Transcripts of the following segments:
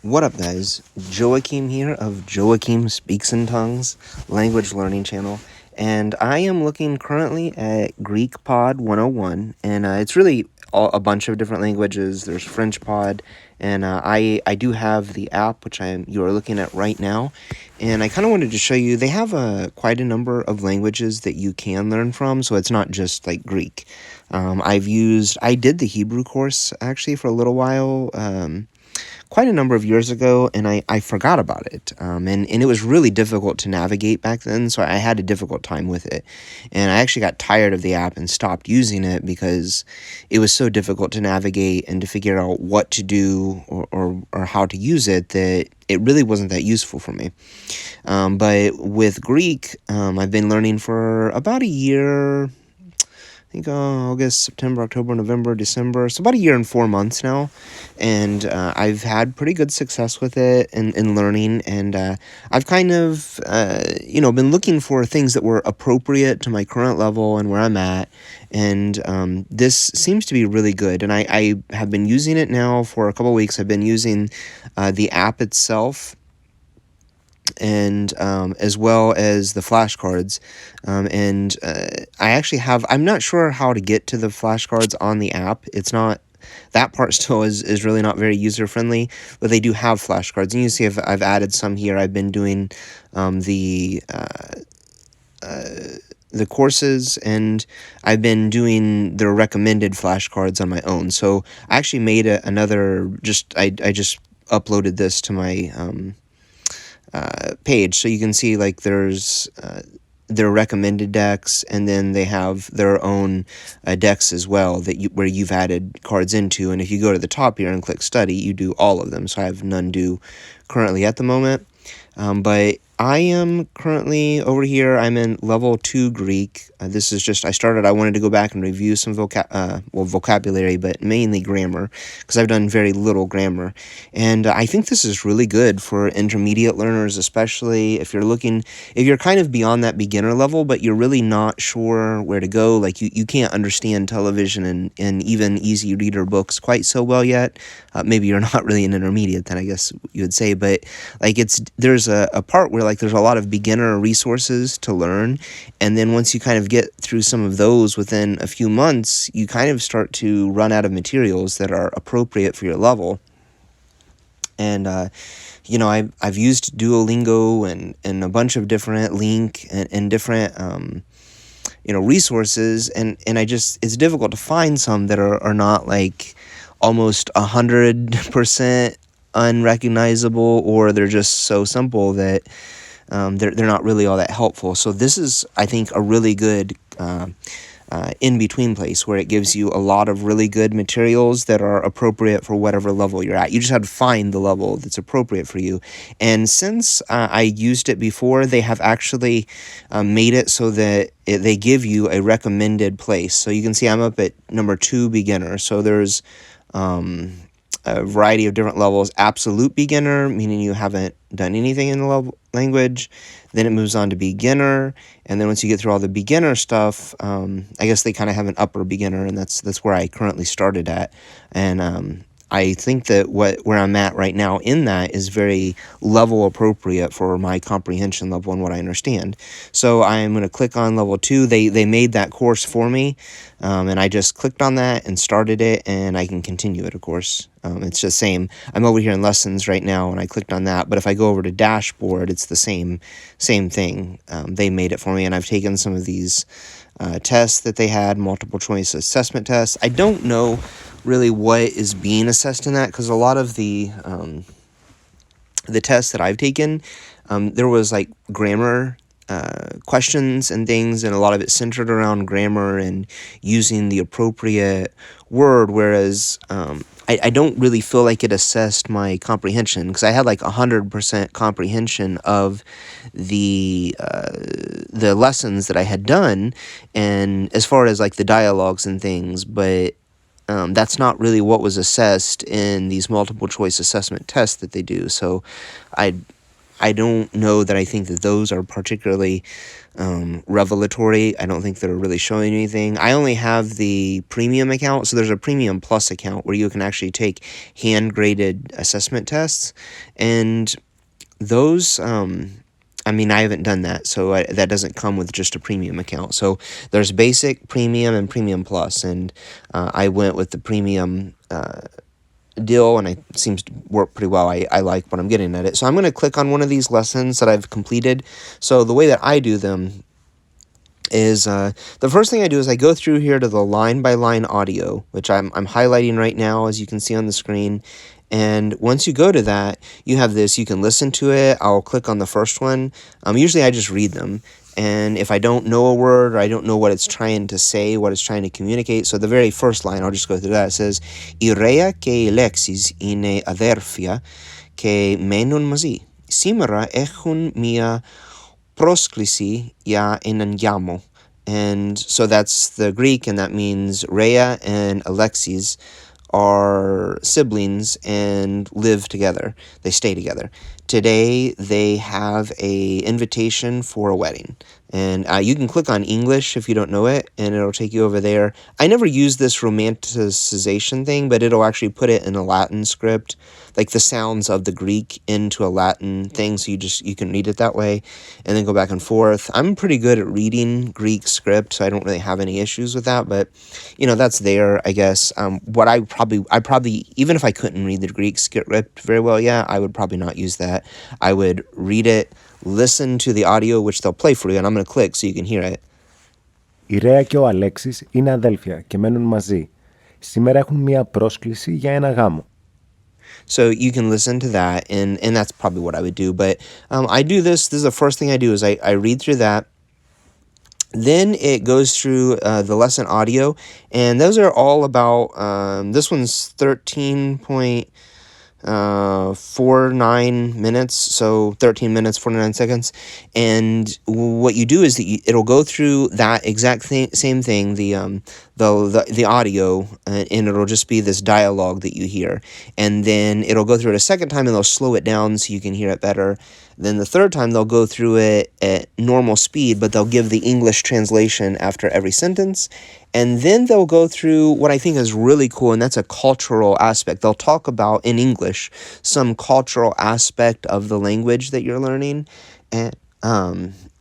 What up, guys? Joachim here of Joachim Speaks in Tongues language learning channel, and I am looking currently at Greek Pod 101, and it's really a bunch of different languages. There's French Pod, and I do have the app which you are looking at right now, and I kind of wanted to show you they have quite a number of languages that you can learn from, so it's not just like Greek. I did the Hebrew course actually for a little while. Quite a number of years ago, and I forgot about it. And it was really difficult to navigate back then, so I had a difficult time with it. And I actually got tired of the app and stopped using it because it was so difficult to navigate and to figure out what to do or how to use it that it really wasn't that useful for me. But with Greek, I've been learning for about a year. I think August, September, October, November, December. So about a year and 4 months now. And I've had pretty good success with it in learning. And I've kind of, been looking for things that were appropriate to my current level and where I'm at. And this seems to be really good. And I have been using it now for a couple of weeks. I've been using the app itself, and as well as the flashcards. I actually I'm not sure how to get to the flashcards on the app. It's not, that part still is really not very user-friendly, but they do have flashcards. And you see I've added some here. I've been doing the courses, and I've been doing the recommended flashcards on my own. So I actually made I just uploaded this to my page, so you can see like there's their recommended decks, and then they have their own decks as well where you've added cards into. And if you go to the top here and click study, you do all of them. So I have none due currently at the moment, but I am currently over here. I'm in level 2 Greek. This is just, I wanted to go back and review some vocabulary, but mainly grammar, because I've done very little grammar. And I think this is really good for intermediate learners, especially if you're kind of beyond that beginner level, but you're really not sure where to go. Like you can't understand television and even easy reader books quite so well yet. Maybe you're not really an intermediate then, I guess you would say, but like there's a part where like there's a lot of beginner resources to learn, and then once you kind of get through some of those within a few months, you kind of start to run out of materials that are appropriate for your level. And I've used Duolingo and a bunch of different link and different resources, and it's difficult to find some that are not like almost 100% unrecognizable, or they're just so simple that they're not really all that helpful. So this is, I think, a really good in-between place where it gives you a lot of really good materials that are appropriate for whatever level you're at. You just have to find the level that's appropriate for you. And since I used it before, they have actually made it so that they give you a recommended place. So you can see I'm up at number 2 beginner. So there's a variety of different levels. Absolute beginner, meaning you haven't done anything in the language. Then it moves on to beginner, and then once you get through all the beginner stuff, I guess they kind of have an upper beginner, and that's where I currently started at. And I think that where I'm at right now in that is very level appropriate for my comprehension level and what I understand. So I'm going to click on level 2. They made that course for me, and I just clicked on that and started it, and I can continue it, of course. It's just same. I'm over here in lessons right now, and I clicked on that. But if I go over to dashboard, it's the same thing. They made it for me, and I've taken some of these tests that they had, multiple choice assessment tests. I don't know really what is being assessed in that, because a lot of the tests that I've taken, there was like grammar questions and things, and a lot of it centered around grammar and using the appropriate word, whereas I don't really feel like it assessed my comprehension, because I had like 100% comprehension of the lessons that I had done, and as far as like the dialogues and things, but that's not really what was assessed in these multiple choice assessment tests that they do. So I don't know that I think that those are particularly revelatory. I don't think they're really showing anything. I only have the premium account, so there's a premium plus account where you can actually take hand graded assessment tests, and those I mean, I haven't done that, so that doesn't come with just a premium account. So there's basic, premium, and premium plus, and I went with the premium deal, and it seems to work pretty well. I like what I'm getting at it. So I'm going to click on one of these lessons that I've completed. So the way that I do them is the first thing I do is I go through here to the line-by-line audio, which I'm highlighting right now, as you can see on the screen. And once you go to that, you have this. You can listen to it. I'll click on the first one. Usually I just read them. And if I don't know a word or I don't know what it's trying to say, what it's trying to communicate, so the very first line, I'll just go through that. It says, Irea ke lexis ine aderphia ke menun mazi. Simera echun mia prosklisi ya enangiamo. And so that's the Greek, and that means Rhea and Alexis are siblings and live together. They stay together. Today, they have a invitation for a wedding. And you can click on English if you don't know it, and it'll take you over there. I never use this romanticization thing, but it'll actually put it in a Latin script, like the sounds of the Greek into a Latin thing, so you can read it that way, and then go back and forth. I'm pretty good at reading Greek script, so I don't really have any issues with that, but, that's there, I guess. What I probably, even if I couldn't read the Greek script very well, I would probably not use that. I would read it, listen to the audio, which they'll play for you, and I'm going to click so you can hear it. Η Ρέα και ο Αλέξης είναι αδέλφια και μένουν μαζί. Σήμερα έχουν μία πρόσκληση για ένα γάμο. So you can listen to that, and that's probably what I would do. But I do this. This is the first thing I do is I read through that. Then it goes through the lesson audio, and those are all about, this one's 13.49 minutes, so 13 minutes, 49 seconds. And what you do is that it'll go through that exact same thing, the audio, and it'll just be this dialogue that you hear. And then it'll go through it a second time, and they'll slow it down so you can hear it better. Then the third time, they'll go through it at normal speed, but they'll give the English translation after every sentence. And then they'll go through what I think is really cool, and that's a cultural aspect. They'll talk about, in English, some cultural aspect of the language that you're learning. And,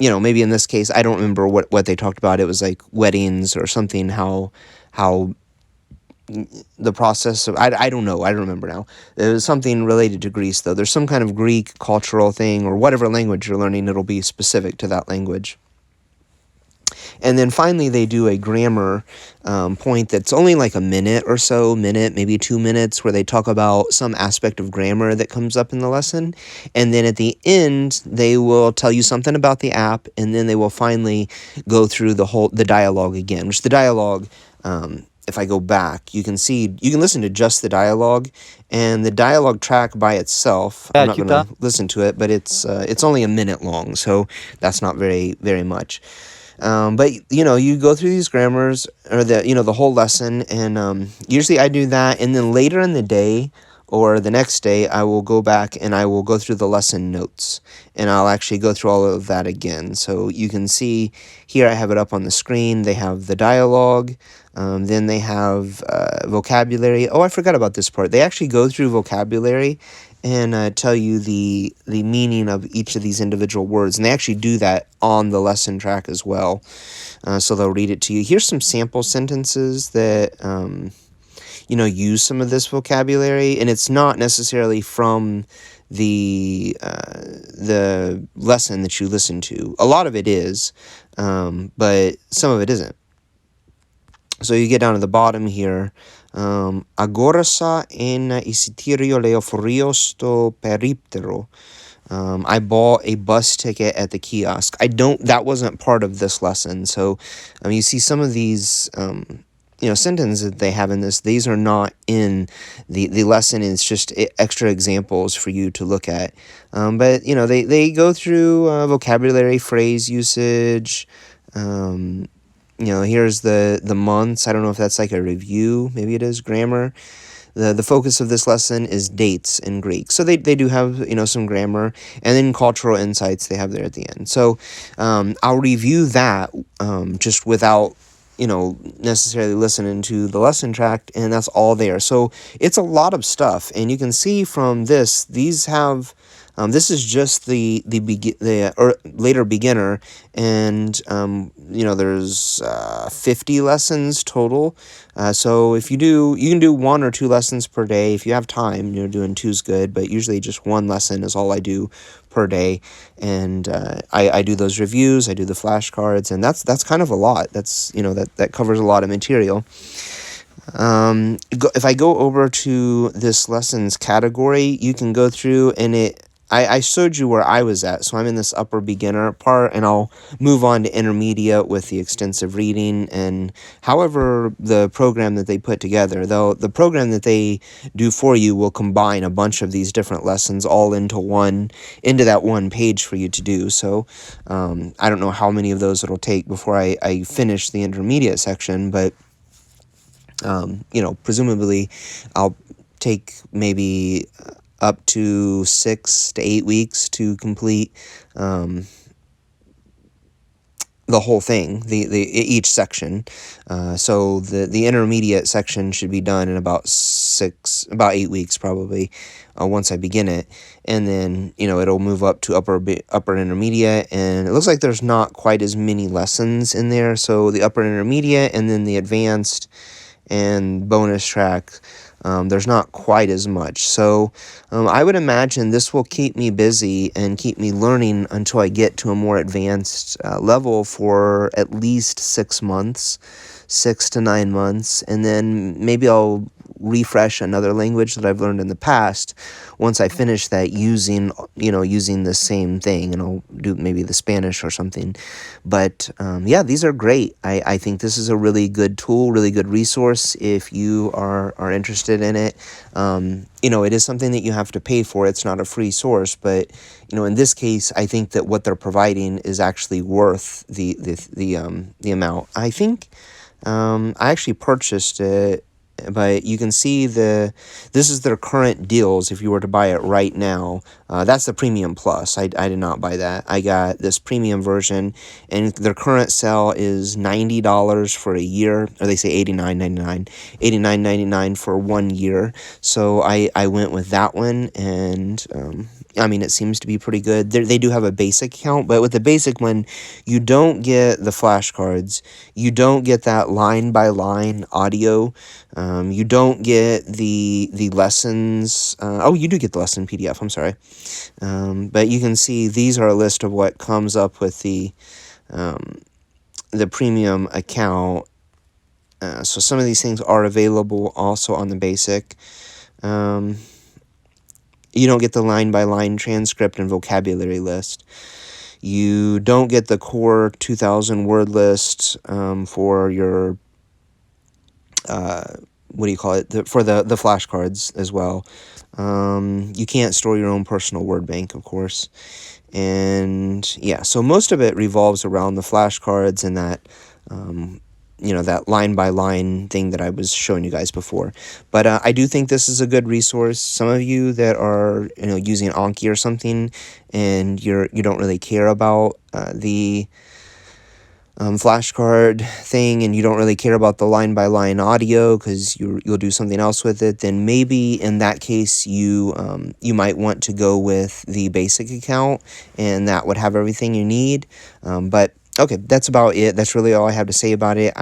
maybe in this case, I don't remember what they talked about. It was like weddings or something, how the process of, I don't know, I don't remember now. It was something related to Greece, though. There's some kind of Greek cultural thing, or whatever language you're learning, it'll be specific to that language. And then finally, they do a grammar point that's only like a minute or so, maybe 2 minutes, where they talk about some aspect of grammar that comes up in the lesson. And then at the end, they will tell you something about the app, and then they will finally go through the dialogue again, which the dialogue, if I go back, you can listen to just the dialogue, and the dialogue track by itself, I'm not going to listen to it, but it's only a minute long, so that's not very, very much. But you go through these grammars, or the whole lesson, and usually I do that, and then later in the day or the next day, I will go back and I will go through the lesson notes, and I'll actually go through all of that again. So you can see here, I have it up on the screen. They have the dialogue, then they have vocabulary. Oh, I forgot about this part. They actually go through vocabulary and tell you the meaning of each of these individual words. And they actually do that on the lesson track as well. So they'll read it to you. Here's some sample sentences that, use some of this vocabulary. And it's not necessarily from the lesson that you listen to. A lot of it is, but some of it isn't. So you get down to the bottom here. Agorasa ένα εισιτήριο λεωφορείο στο περίπτερο. I bought a bus ticket at the kiosk. That wasn't part of this lesson. So you see some of these sentences that they have in this. These are not in the lesson. It's just extra examples for you to look at. But they go through vocabulary, phrase usage. Here's the months. I don't know if that's like a review. Maybe it is grammar. the focus of this lesson is dates in Greek. So they do have, some grammar, and then cultural insights they have there at the end. So I'll review that just without necessarily listening to the lesson track, and that's all there. So it's a lot of stuff, and you can see from this, these have this is just the later beginner, and there's 50 lessons total. So if you can do 1 or 2 lessons per day if you have time. Doing 2's good, but usually just 1 lesson is all I do per day, and I do those reviews, I do the flashcards, and that's kind of a lot. That's that covers a lot of material. If I go over to this lessons category, you can go through, and I showed you where I was at, so I'm in this upper beginner part, and I'll move on to intermediate with the extensive reading, and however the program that they put together, though the program that they do for you will combine a bunch of these different lessons all into that one page for you to do. So I don't know how many of those it'll take before I finish the intermediate section, but presumably I'll take maybe up to 6 to 8 weeks to complete the whole thing, each section. So the intermediate section should be done in about 8 weeks probably, once I begin it, and then it'll move up to upper intermediate, and it looks like there's not quite as many lessons in there. So the upper intermediate, and then the advanced and bonus track, there's not quite as much. So I would imagine this will keep me busy and keep me learning until I get to a more advanced level for at least 6 months, 6 to 9 months, and then maybe I'll refresh another language that I've learned in the past once I finish that using the same thing, and I'll do maybe the Spanish or something. But these are great. I think this is a really good tool, really good resource if you are interested in it. It is something that you have to pay for. It's not a free source, but in this case, I think that what they're providing is actually worth the amount. I think I actually purchased it, but you can see this is their current deals if you were to buy it right now. That's the premium plus. I did not buy that. I got this premium version, and their current sale is $90 for a year, or they say $89.99 for 1 year. So I went with that one, and it seems to be pretty good. They do have a basic account, but with the basic one, you don't get the flashcards. You don't get that line-by-line audio. You don't get the lessons. You do get the lesson PDF. I'm sorry. But you can see these are a list of what comes up with the premium account. So some of these things are available also on the basic. You don't get the line-by-line transcript and vocabulary list. You don't get the core 2,000 word list for your for the flashcards as well. You can't store your own personal word bank, of course. And so most of it revolves around the flashcards and that that line-by-line thing that I was showing you guys before. But I do think this is a good resource. Some of you that are using Anki or something, and you don't really care about the flashcard thing, and you don't really care about the line-by-line audio because you'll do something else with it, then maybe in that case you might want to go with the basic account, and that would have everything you need. But okay, that's about it. That's really all I have to say about it.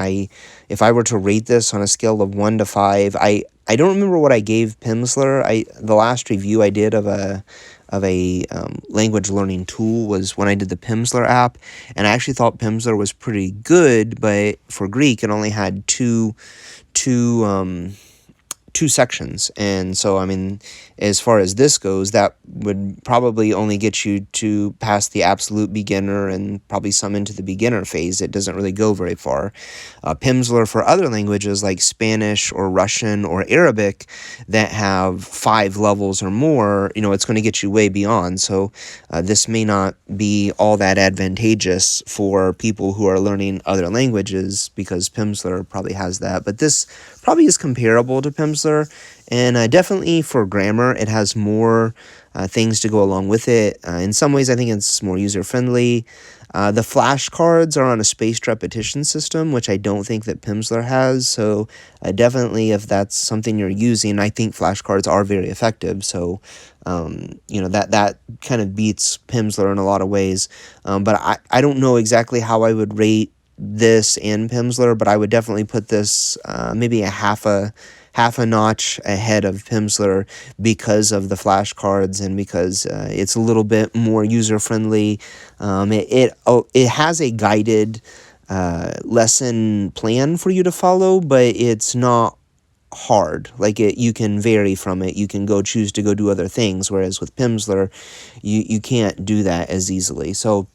If I were to rate this on a scale of 1 to 5, I don't remember what I gave Pimsleur. The last review I did of a language learning tool was when I did the Pimsleur app, and I actually thought Pimsleur was pretty good, but for Greek it only had two sections, and so as far as this goes, that would probably only get you to past the absolute beginner and probably some into the beginner phase. It doesn't really go very far. Pimsleur for other languages like Spanish or Russian or Arabic that have 5 levels or more, it's going to get you way beyond. So this may not be all that advantageous for people who are learning other languages because Pimsleur probably has that, but this probably is comparable to Pimsleur. Pimsleur, and definitely for grammar, it has more things to go along with it. In some ways, I think it's more user-friendly. The flashcards are on a spaced repetition system, which I don't think that Pimsleur has, so definitely if that's something you're using, I think flashcards are very effective, so that kind of beats Pimsleur in a lot of ways, but I don't know exactly how I would rate this and Pimsleur, but I would definitely put this maybe a half a notch ahead of Pimsleur because of the flashcards and because it's a little bit more user friendly. It has a guided lesson plan for you to follow, but it's not hard. Like you can vary from it. You can choose to go do other things, whereas with Pimsleur, you can't do that as easily. So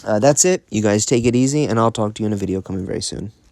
that's it. You guys take it easy, and I'll talk to you in a video coming very soon.